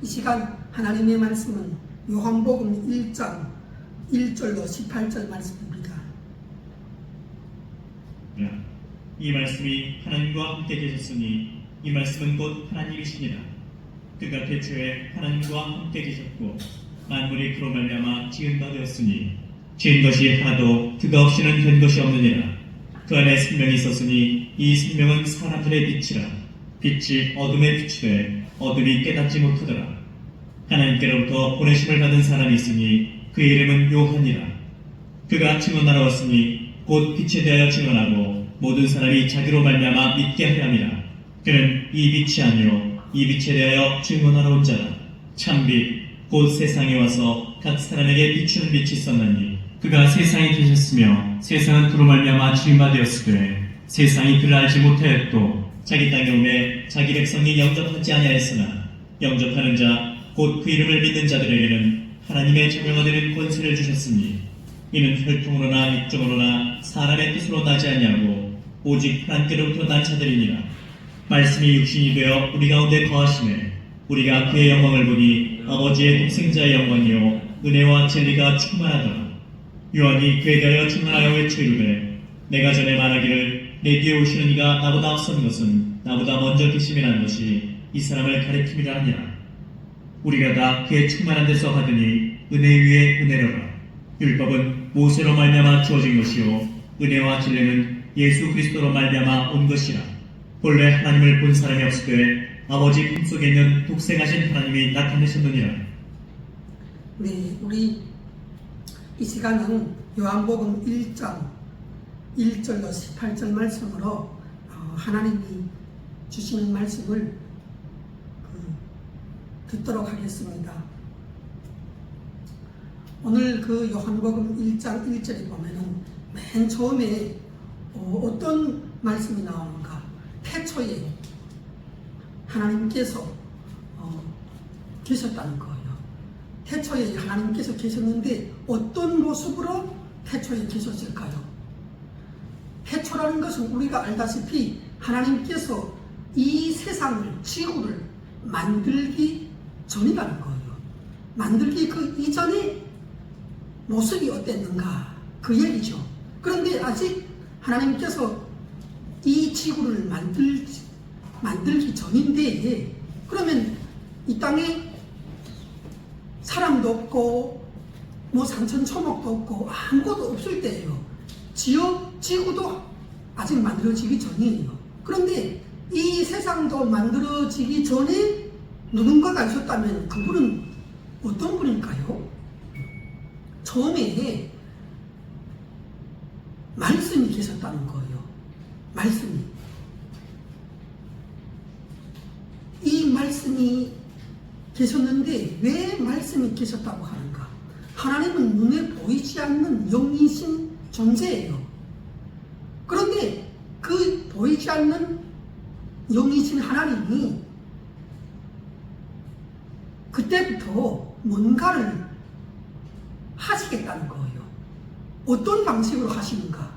이 시간 하나님의 말씀은 요한복음 1장 1절로 18절 말씀입니다. 이 말씀이 하나님과 함께 계셨으니 이 말씀은 곧 하나님이시니라. 그가 태초에 하나님과 함께 계셨고 만물이 그로 말미암아 지은 바 되었으니 지은 것이 하나도 그가 없이는 된 것이 없느니라. 그 안에 생명이 있었으니 이 생명은 사람들의 빛이라. 빛이 어둠에 비추되 어둠이 깨닫지 못하더라. 하나님께로부터 보내심을 받은 사람이 있으니 그의 이름은 요한이라. 그가 증언하러 왔으니 곧 빛에 대하여 증언하고 모든 사람이 자기로 말미암아 믿게 하려 함이라. 그는 이 빛이 아니요 이 빛에 대하여 증언하러 온 자라. 참빛 곧 세상에 와서 각 사람에게 비추는 빛이 있었나니 그가 세상에 계셨으며 세상은 그로 말미암아 지은 바 되었으되 세상이 그를 알지 못하였고 자기 땅에 오매 자기 백성이 영접하지 아니하였으나 영접하는 자 곧 그 이름을 믿는 자들에게는 하나님의 자녀가 되는 권세를 주셨으니 이는 혈통으로나 육정으로나 사람의 뜻으로 나지 아니하고 오직 하나님께로부터 난 자들이니라. 말씀이 육신이 되어 우리 가운데 거하시매 우리가 그의 영광을 보니 아버지의 독생자의 영광이요 은혜와 진리가 충만하더라. 요한이 그에 대하여 증언하여 외쳐 이르되 내가 전에 말하기를 내 뒤에 오시는 이가 나보다 앞선 것은 나보다 먼저 계심이라는 것이 이 사람을 가리킴이라 하니라. 우리가 다 그의 충만한 데서 받으니 은혜 위에 은혜로라. 율법은 모세로 말미암아 주어진 것이요 은혜와 진리는 예수 그리스도로 말미암아 온 것이라. 본래 하나님을 본 사람이 없으되 아버지 품속에 있는 독생하신 하나님이 나타내셨느니라. 네, 우리 이 시간은 요한복음 1장 1절로 18절 말씀으로 하나님이 주시는 말씀을 듣도록 하겠습니다. 오늘 그 요한복음 1장 1절에 보면은 맨 처음에 어떤 말씀이 나오는가? 태초에 하나님께서 계셨다는 거예요. 태초에 하나님께서 계셨는데 어떤 모습으로 태초에 계셨을까요? 태초라는 것은 우리가 알다시피 하나님께서 이 세상을, 지구를 만들기 전이라는 거예요. 만들기 그 이전에 모습이 어땠는가 그 얘기죠. 그런데 아직 하나님께서 이 지구를 만들기 전인데 그러면 이 땅에 사람도 없고 뭐 산천초목도 없고 아무것도 없을 때예요. 지구도 아직 만들어지기 전이에요. 그런데 이 세상도 만들어지기 전에 누군가가 있었다면 그분은 어떤 분일까요? 처음에 말씀이 계셨다는 거예요. 말씀이. 이 말씀이 계셨는데 왜 말씀이 계셨다고 하는가? 하나님은 눈에 보이지 않는 영이신 존재예요. 그런데 그 보이지 않는 영이신 하나님이 그때부터 뭔가를 하시겠다는 거예요. 어떤 방식으로 하시는가?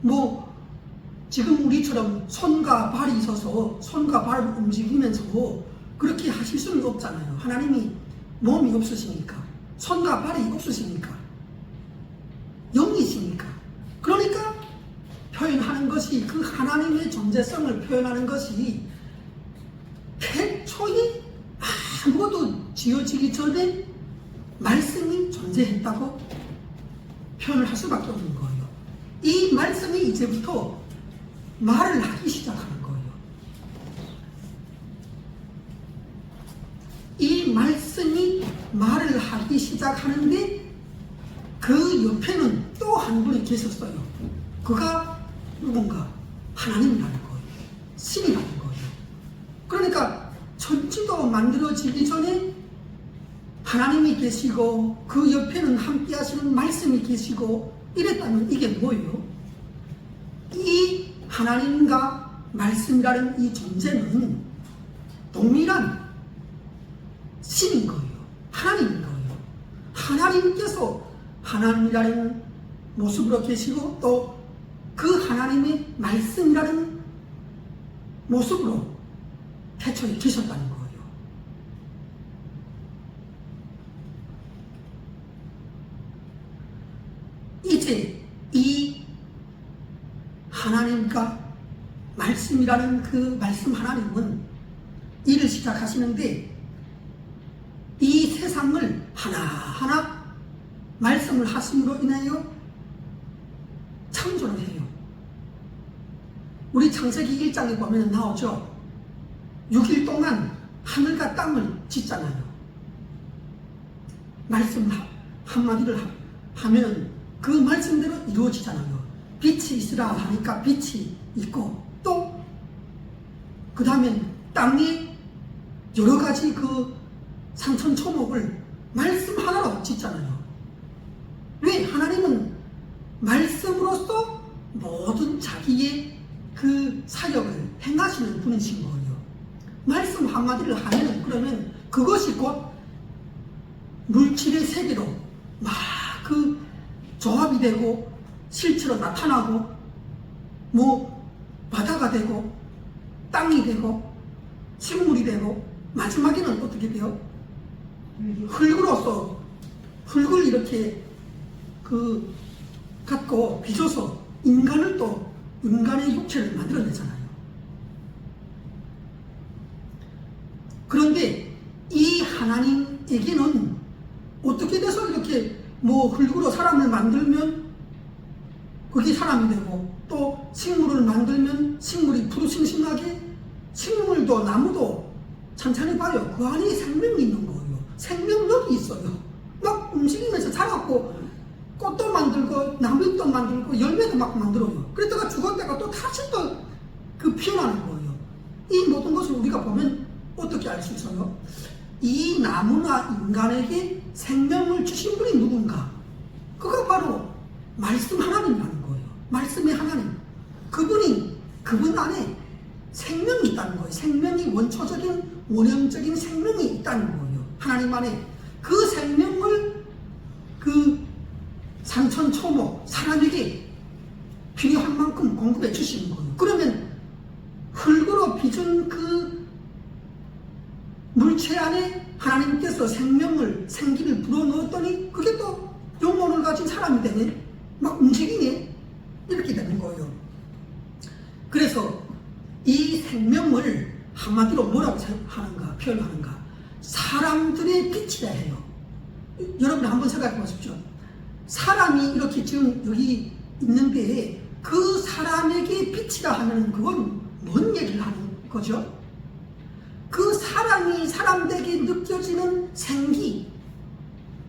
뭐 지금 우리처럼 손과 발이 있어서 손과 발을 움직이면서 그렇게 하실 수는 없잖아요. 하나님이 몸이 없으시니까, 손과 발이 없으시니까, 영이시니까. 그러니까 표현하는 것이, 그 하나님의 존재성을 표현하는 것이 태초에 아무것도 지어지기 전에 말씀이 존재했다고 표현을 할 수밖에 없는 거예요. 이 말씀이 이제부터 말을 하기 시작하는 거예요. 이 말씀이 말을 하기 시작하는데 그 옆에는 또 한 분이 계셨어요. 그가 누군가? 하나님이라는 거예요. 신이라는 거예요. 그러니까 천지도 만들어지기 전에 하나님이 계시고 그 옆에는 함께 하시는 말씀이 계시고 이랬다면 이게 뭐예요? 이 하나님과 말씀이라는 이 존재는 동일한 신인 거예요. 하나님인 거예요. 하나님께서 하나님이라는 모습으로 계시고 또 그 하나님의 말씀이라는 모습으로 태초에 계셨다는 거예요. 말씀이라는 그 말씀 하나님은 일을 시작하시는데 이 세상을 하나하나 말씀을 하심으로 인하여 창조를 해요. 우리 창세기 1장에 보면 나오죠. 6일 동안 하늘과 땅을 짓잖아요. 말씀 한마디를 하면 그 말씀대로 이루어지잖아요. 빛이 있으라 하니까 빛이 있고, 또 그 다음에 땅에 여러 가지 그 산천초목을 말씀 하나로 짓잖아요. 왜? 하나님은 말씀으로써 모든 자기의 그 사역을 행하시는 분이신 거예요. 말씀 한마디를 하면 그러면 그것이 곧 물질의 세계로 막 그 조합이 되고 실체로 나타나고 뭐 바다가 되고 땅이 되고 식물이 되고 마지막에는 어떻게 돼요? 흙으로서 흙을 이렇게 그 갖고 빚어서 인간을 또 인간의 육체를 만들어내잖아요. 그런데 이 하나님에게는 어떻게 돼서 이렇게 뭐 흙으로 사람을 만들면 그게 사람이 되고, 또 식물을 만들면 식물이 푸르싱싱하게, 식물도 나무도 천천히 봐요. 그 안에 생명이 있는 거예요. 생명력이 있어요. 막 움직이면서 자라고 꽃도 만들고 나무도 만들고 열매도 막 만들어요. 그랬다가 죽었다가 또 다시 또 그 피어나는 거예요. 이 모든 것을 우리가 보면 어떻게 알 수 있어요? 이 나무나 인간에게 생명을 주신 분이 누군가? 그거 바로 말씀 하나님이라는 거예요. 말씀의 하나님. 그분 안에 생명이 있다는 거예요. 생명이 원초적인 원형적인 생명이 있다는 거예요. 하나님 안에 그 생명을 그 산천초목 사람에게 필요한 만큼 공급해 주시는 거예요. 그러면 흙으로 빚은 그 물체 안에 하나님께서 생기를 불어넣었더니 그게 또 영혼을 가진 사람이 되네, 막 움직이네, 이렇게 되는 거예요. 그래서 이 생명을 한마디로 뭐라고 하는가, 표현하는가? 사람들의 빛이라 해요. 여러분 한번 생각해 보십시오. 사람이 이렇게 지금 여기 있는데 그 사람에게 빛이라 하면 그건 뭔 얘기를 하는 거죠? 그 사람이 사람들에게 느껴지는 생기,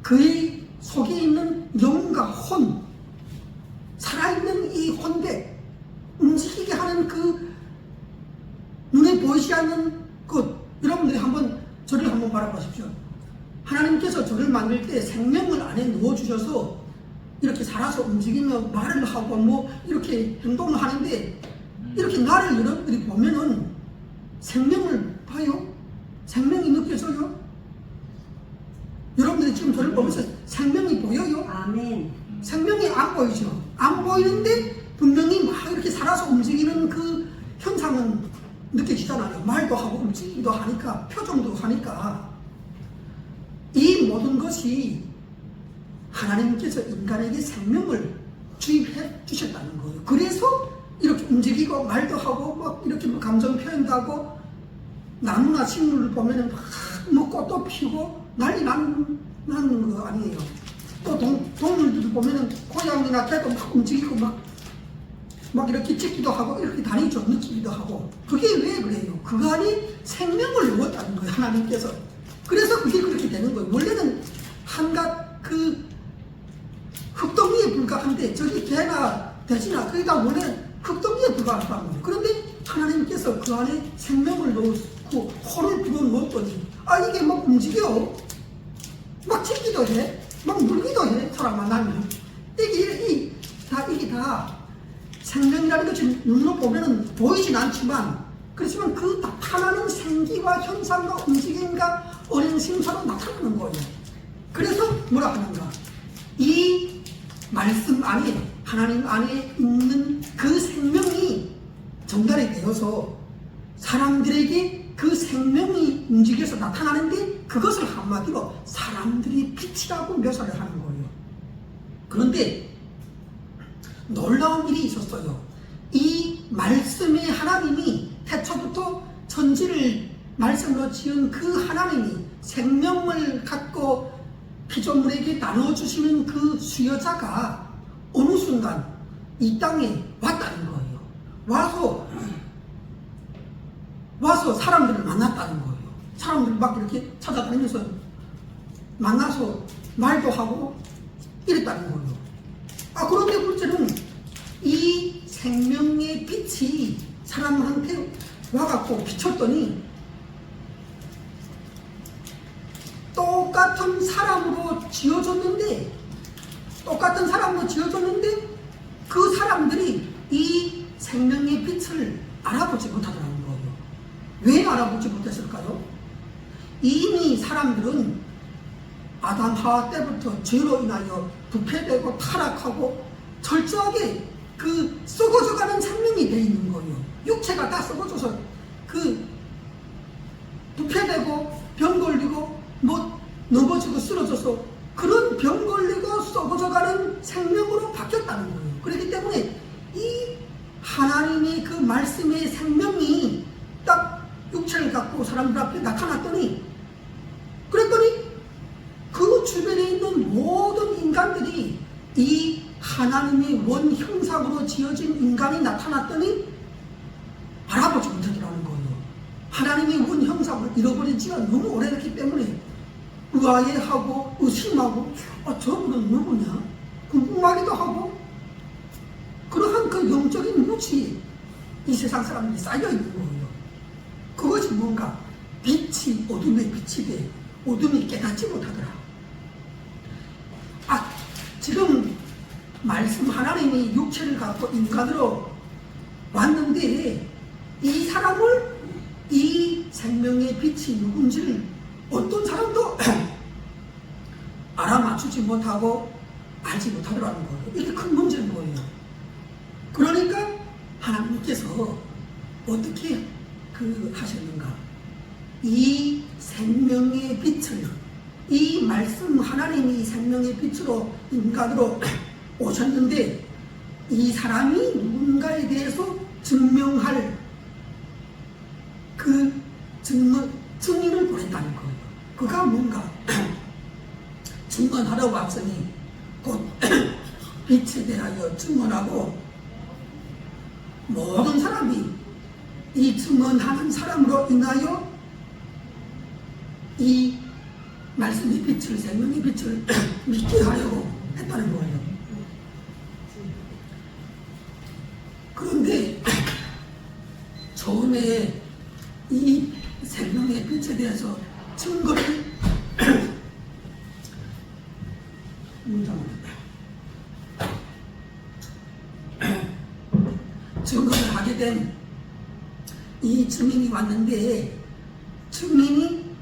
그의 속에 있는 영과 혼, 살아있는 이 혼대, 움직이게 하는 그 눈에 보이지 않는 것. 여러분들이 한번 저를 한번 바라보십시오. 하나님께서 저를 만들 때 생명을 안에 넣어주셔서 이렇게 살아서 움직이며 말을 하고 뭐 이렇게 행동을 하는데, 이렇게 나를 여러분들이 보면은 생명을 봐요? 생명이 느껴져요? 여러분들이 지금 저를 보면서 생명이 보여요? 아멘. 생명이 안 보이죠? 안 보이는데 분명히 막 이렇게 살아서 움직이는 그 현상은 느껴지잖아요. 말도 하고 움직이기도 하니까, 표정도 하니까. 이 모든 것이 하나님께서 인간에게 생명을 주입해 주셨다는 거예요. 그래서 이렇게 움직이고 말도 하고 막 이렇게 뭐 감정 표현도 하고, 나무나 식물을 보면은 막 꽃도 피고 난리 나는 거 아니에요. 또 동물들 보면은 고양이나 개도 막 움직이고 막 이렇게 찢기도 하고 이렇게 다니죠. 느끼기도 하고. 그게 왜 그래요? 그 안에 생명을 넣었다는 거예요, 하나님께서. 그래서 그게 그렇게 되는 거예요. 원래는 한갓 그 흙덩이에 불과한데, 저기 개나 돼지나 그게 다 원래 흙덩이에 불과하다는 거예요. 그런데 하나님께서 그 안에 생명을 넣고 hor을 불어넣었더니 이게 막 움직여, 막 찢기도 해, 막 물기도 해. 사람 만나면 이게 다 생명이라는 것이 눈으로 보면은 보이진 않지만, 그렇지만 그 나타나는 생기와 현상과 움직임과 어린심사로 나타나는 거예요. 그래서 뭐라 하는가? 이 말씀 안에, 하나님 안에 있는 그 생명이 전달이 되어서 사람들에게 그 생명이 움직여서 나타나는데, 그것을 한마디로 사람들이 빛이라고 묘사를 하는 거예요. 그런데 놀라운 일이 있었어요. 이 말씀의 하나님이 태초부터 천지를 말씀으로 지은 그 하나님이 생명을 갖고 피조물에게 나눠주시는 그 수여자가 어느 순간 이 땅에 왔다는 거예요. 와서 사람들을 만났다는 거예요. 사람들 막 이렇게 찾아다니면서 만나서 말도 하고 이랬다는 거예요. 그런데 문제는 이 생명의 빛이 사람한테 와갖고 비쳤더니 똑같은 사람으로 지어졌는데 그 사람들이 이 생명의 빛을 알아보지 못하더라는 거예요. 왜 알아보지 못했을까요? 이미 사람들은 아담 하와 때부터 죄로 인하여 부패되고 타락하고 철저하게 그 썩어져가는 생명이 되어 있는 거예요. 육체가 다 썩어져서 그 부패되고 병 걸리고 넘어지고 쓰러져서 그런 병 걸리고 썩어져가는 생명으로 바뀌었다는 거예요. 그렇기 때문에 이 하나님의 그 말씀의 생명이 딱 육체를 갖고 사람들 앞에 나타났더니 그 주변에 있는 모든 인간들이 이 하나님의 원 형상으로 지어진 인간이 나타났더니 알아보지 못하더라는 거예요. 하나님의 원 형상을 잃어버린 지가 너무 오래됐기 때문에 의아해하고 의심하고 저분은 누구냐 궁금하기도 하고 그러한 그 영적인 무지에 이 세상 사람들이 쌓여있는 거예요. 그것이 뭔가 빛이 어둠의 빛이 돼 어둠이 깨닫지 못하더라. 지금 말씀 하나님이 육체를 갖고 인간으로 왔는데 이 사람을 이 생명의 빛이 누군지를 어떤 사람도 알아맞추지 못하고 알지 못하더라는 거예요. 이게 큰 문제인 거예요. 그러니까 하나님께서 어떻게 하셨는가? 이 생명의 빛을 이 말씀 하나님이 생명의 빛으로 인간으로 오셨는데 이 사람이 누군가에 대해서 증명할 그 증인을 보냈다는 거예요. 그가 뭔가 증언하러 왔으니 곧 빛에 대하여 증언하고 모든 사람이 이 증언하는 사람으로 인하여 이 말씀의 빛을 생명의 빛을 믿게 하려고 했다는 거예요. 그런데 처음에 이 생명의 빛에 대해서 증거를 증거를 하게 된 이 증인이 왔는데 증인이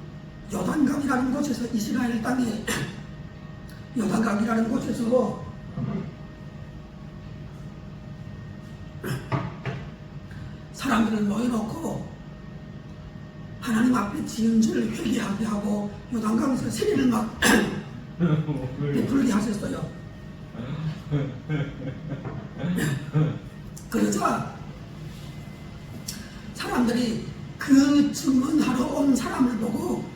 요단강이라는 곳에서 이스라엘 땅에 요단강이라는 곳에서 사람들을 모여놓고 하나님 앞에 지은 죄를 회개하게 하고 요단강에서 세례를 막 베풀게 하셨어요. 그러자 사람들이 그 증언하러 온 사람을 보고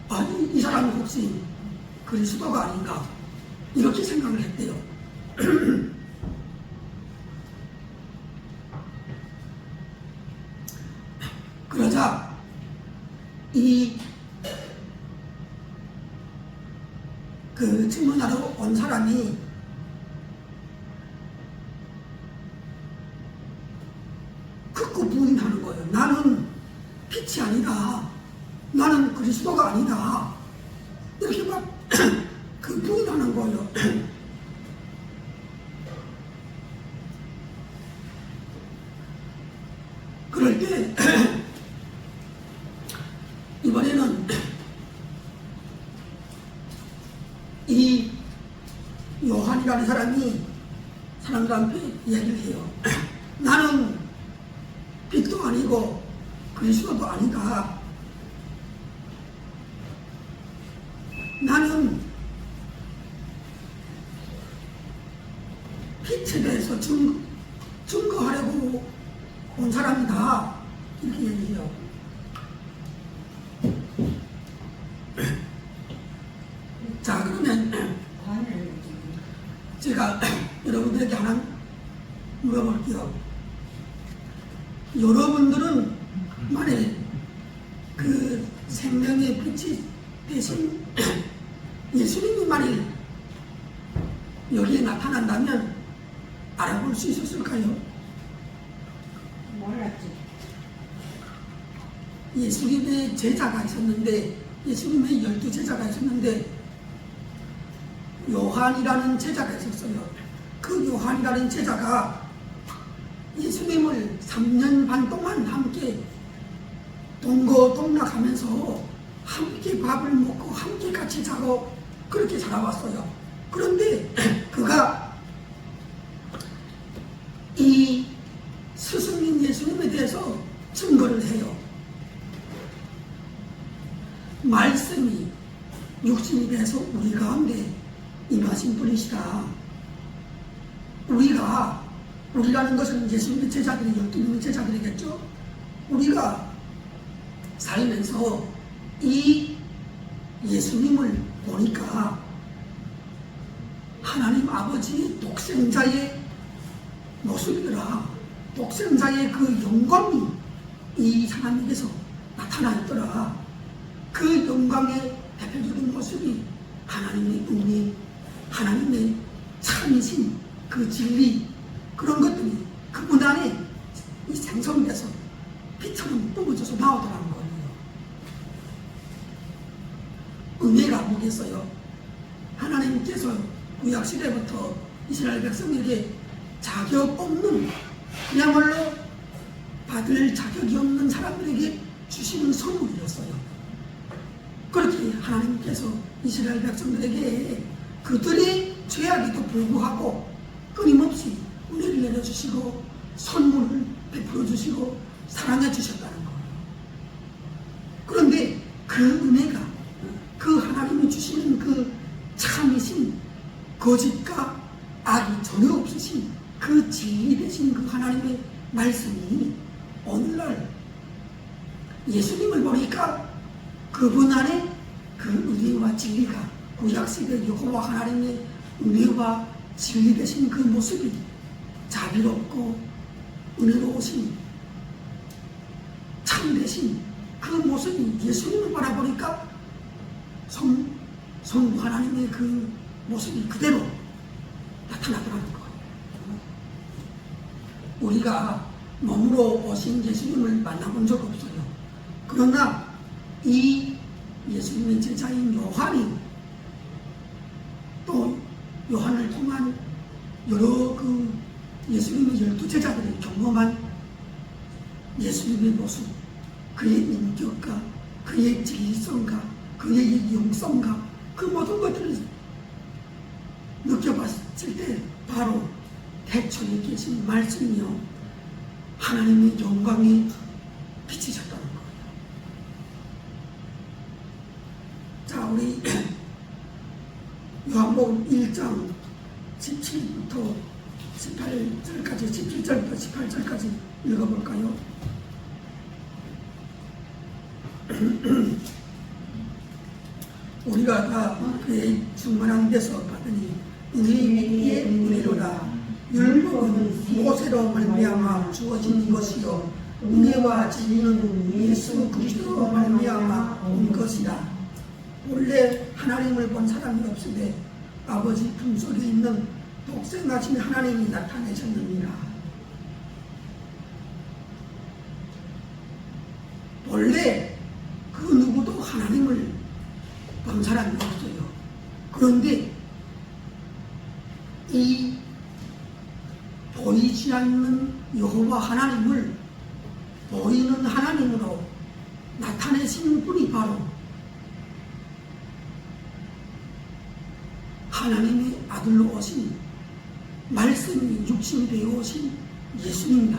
아니 이 사람이 혹시 그리스도가 아닌가 이렇게 생각을 했대요. 그러자 그 증언하러 온 사람이 극구 부인하는 거예요. 나는 빛이 아니다. 나는 그리스도가 아니다. 이렇게 막 그 부인하는 거예요. 그럴 때 이번에는 이 요한이라는 사람이 사람들한테 이야기를 해요. 나는 빛도 아니고 그리스도도 아니다. 나는 빛에 대해서 증거하려고 온 사람이다. 이렇게 얘기해요. 자, 그러면 제가 여러분들에게 하나 물어볼게요. 여러분들은 만약에 그 생명의 빛이 대신 예수님이 만일 여기에 나타난다면 알아볼 수 있었을까요? 몰랐지. 예수님의 제자가 있었는데, 예수님의 12제자가 있었는데 요한이라는 제자가 있었어요. 그 요한이라는 제자가 예수님을 3년 반 동안 함께 동거동락하면서 함께 밥을 먹고 함께 같이 자고 그렇게 살아왔어요. 그런데 그가 이 스승인 예수님에 대해서 증거를 해요. 말씀이 육신이 돼서 우리 가운데 임하신 분이시다. 우리라는 것은 예수님의 제자들이 12명의 제자들이겠죠. 우리가 살면서 이 예수님을 보니까 하나님 아버지의 독생자의 모습이더라. 독생자의 그 영광이 이 사람에게서 나타나 있더라. 그 영광의 대표적인 모습이 하나님의 은혜, 하나님의 참이신 그 진리, 그런 것들이 그분 안에 이 생성돼서 빛처럼 뿜어져서 나오더라는 거예요. 은혜가 뭐겠어요? 하나님께서 구약시대부터 이스라엘 백성에게 자격 없는, 그야말로 받을 자격이 없는 사람들에게 주시는 선물이었어요. 그렇게 하나님께서 이스라엘 백성들에게 그들의 죄악에도 불구하고 끊임없이 은혜를 내려주시고 선물을 베풀어 주시고 사랑해 주셨다는 거예요. 그런데 그 은혜가, 그 하나님이 주시는 그 참이신 거짓과 악이 전혀 없으신 그 진리 되신 그 하나님의 말씀이 오늘날 예수님을 보니까 그분 안에 그 은혜와 진리가, 구약시대 여호와 하나님의 은혜와 진리 되신 그 모습이 자비롭고 은혜로우신 참 되신 그 모습이 예수님을 바라보니까 성부 하나님의 그 모습이 그대로 나타나더라는 거예요. 우리가 몸으로 오신 예수님을 만나본 적 없어요. 그러나 이 예수님의 제자인 요한이 또 요한을 통한 여러 그 예수님의 12제자들이 경험한 예수님의 모습, 그의 인격과 그의 진리성과 그의 영성과 그 모든 것들을 느껴봤을 때 바로 태초에 계신 말씀이요 하나님의 영광이 비치셨다는 거예요. 자, 우리 요한복음 1장 17부터 18절까지, 17절부터 18절까지 읽어볼까요? 우리가 다 그의 충만한 데서 받으니 은혜의 은혜로다. 율법은 모세로 말미암아 주어진 것이요 은혜와 진리는 예수 그리스도로 말미암아 온 것이다. 원래 하나님을 본 사람이 없으되 아버지 품속에 있는 독생하신 하나님이 나타내셨느니라. 원래 그 누구도 하나님을 본 사람이 없어요. 그런데 이 보이지 않는 여호와 하나님을 보이는 하나님으로 나타내신 분이 바로 하나님의 아들로 오신, 말씀이 육신이 되어 오신 예수님이다.